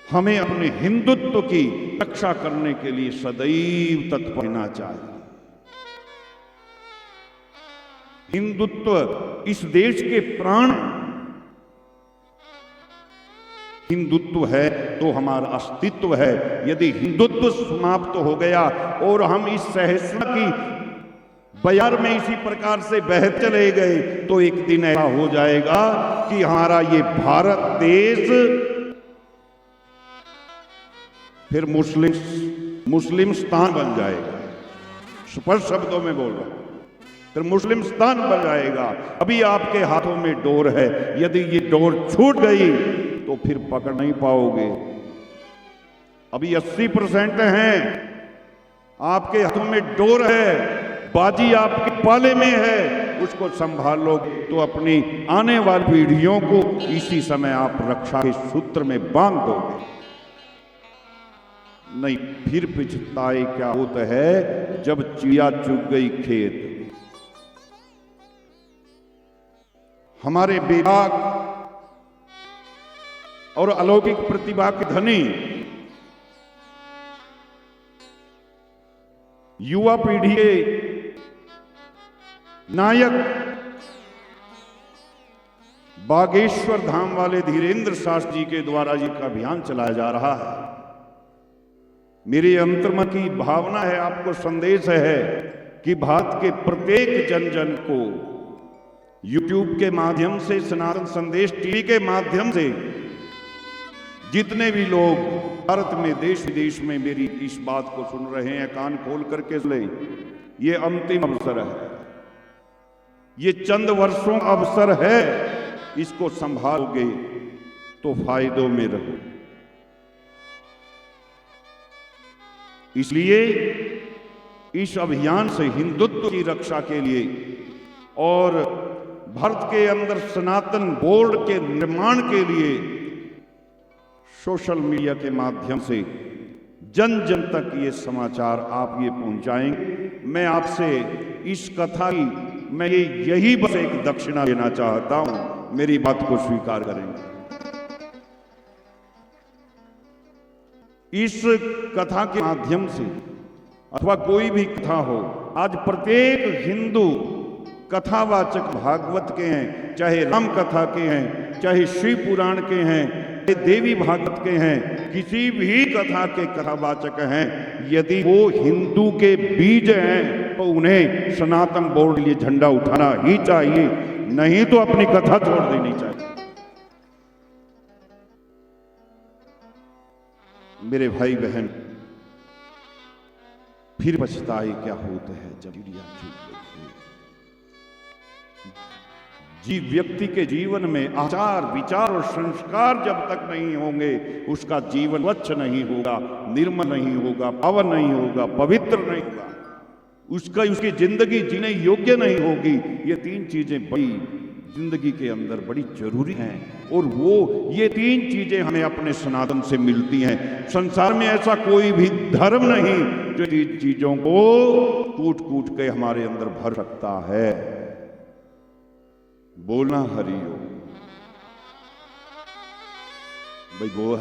हमें अपने हिंदुत्व की रक्षा करने के लिए सदैव तत्पर रहना चाहिए। हिंदुत्व इस देश के प्राण। हिंदुत्व है तो हमारा अस्तित्व है। यदि हिंदुत्व समाप्त हो गया और हम इस सहसा की बयार में इसी प्रकार से बह चले गए तो एक दिन ऐसा हो जाएगा कि हमारा ये भारत देश फिर मुस्लिमिस्तान बन जाएगा। स्पष्ट शब्दों में बोल रहा हूं, फिर मुस्लिमिस्तान बन जाएगा। अभी आपके हाथों में डोर है, यदि ये डोर छूट गई तो फिर पकड़ नहीं पाओगे। अभी 80% हैं, आपके हाथों में डोर है, बाजी आपके पाले में है, उसको संभाल लोगे तो अपनी आने वाली पीढ़ियों को इसी समय आप रक्षा के सूत्र में बांध दोगे। नहीं फिर पछताए क्या होता है जब चिड़िया चुग गई खेत। हमारे बेबाक और अलौकिक प्रतिभा के धनी युवा पीढ़ी के नायक बागेश्वर धाम वाले धीरेन्द्र शास्त्री जी के द्वारा जी का अभियान चलाया जा रहा है। मेरे अंतर्मन की भावना है, आपको संदेश है कि भारत के प्रत्येक जन जन को YouTube के माध्यम से, सनातन संदेश टीवी के माध्यम से, जितने भी लोग भारत में देश विदेश में मेरी इस बात को सुन रहे हैं, कान खोल करके सुन लें। ये अंतिम अवसर है, ये चंद वर्षों का अवसर है, इसको संभालोगे तो फायदों में रहो। इसलिए इस अभियान से हिंदुत्व की रक्षा के लिए और भारत के अंदर सनातन बोर्ड के निर्माण के लिए सोशल मीडिया के माध्यम से जन जन तक ये समाचार आप ये पहुंचाएंगे। मैं आपसे इस कथा की मैं यही बस एक दक्षिणा देना चाहता हूं, मेरी बात को स्वीकार करेंगे। इस कथा के माध्यम से अथवा कोई भी कथा हो, आज प्रत्येक हिंदू कथावाचक भागवत के हैं, चाहे राम कथा के हैं, चाहे शिव पुराण के हैं, चाहे देवी भागवत के हैं, किसी भी कथा के कथावाचक हैं, यदि वो हिंदू के बीज हैं तो उन्हें सनातन बोर्ड के लिए झंडा उठाना ही चाहिए, नहीं तो अपनी कथा छोड़ देनी चाहिए। मेरे भाई बहन, फिर पछताए क्या होता है जब चिड़िया चुग गई। व्यक्ति के जीवन में आचार विचार और संस्कार जब तक नहीं होंगे, उसका जीवन स्वच्छ नहीं होगा, निर्मल नहीं होगा, पावन नहीं होगा, पवित्र नहीं होगा, उसकी जिंदगी जीने योग्य नहीं होगी। ये तीन चीजें बड़ी जिंदगी के अंदर बड़ी जरूरी हैं और ये तीन चीजें हमें अपने सनातन से मिलती हैं। संसार में ऐसा कोई भी धर्म नहीं जो इन चीजों को कूट कूट के हमारे अंदर भर सकता है। बोलना हरिओम भाई, वो